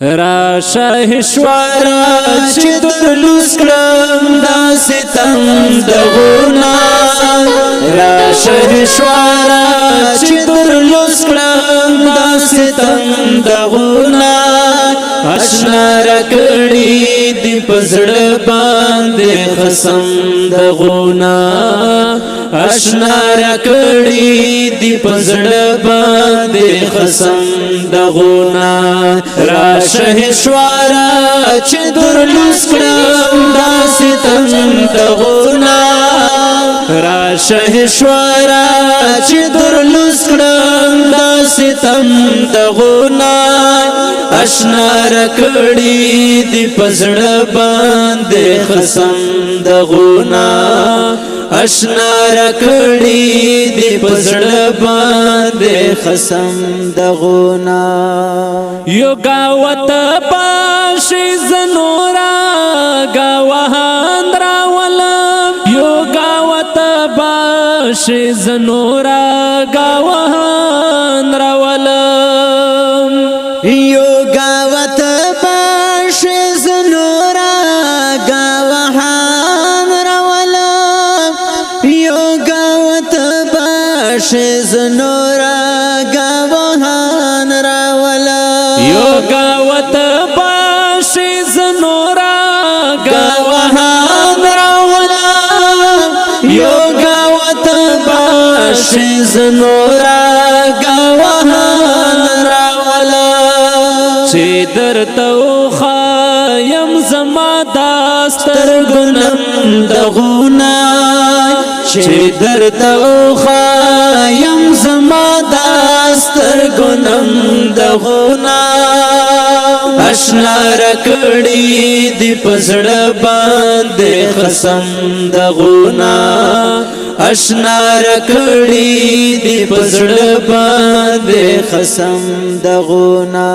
راشه شوارا چې درلوس کړم دا ستم دغونه راشه شوارا چې درلوس کړم دا ستم دغونه اشنا رکړی دی پزړه باندې قسم دغونه اشنا رکړی دی پزړه باندې قسم دغونه راشه شوارا چې درلوس کړم دا ستم دغونه راشه شوارا چې درلوس کړم دا ستم دغونه اشنا رکړی دی پزړه باندې قسم دغونه اشنا رکړی دی پزړه باندې قسم دغونه یو گاوت پاشي زنورا گاوهان راولم یو گاوت پاشي زنورا گاوهان راولم یو گاوت پاشي زنورا گاوهان راولم یو گاوت پاشي زنورا گاوهان راولم یو گاوت پاشي زنورا گاوهان راولم یو گاوت پاشي زنورا گاوهان راولم چې درته وخایم زما داستر ګنم دغونه چې درته وخایم زما داستر ګنم دغونه اشنا رکړی دی پزړه باندې قسم دغونه اشنا رکړی دی پزړه باندې قسم دغونه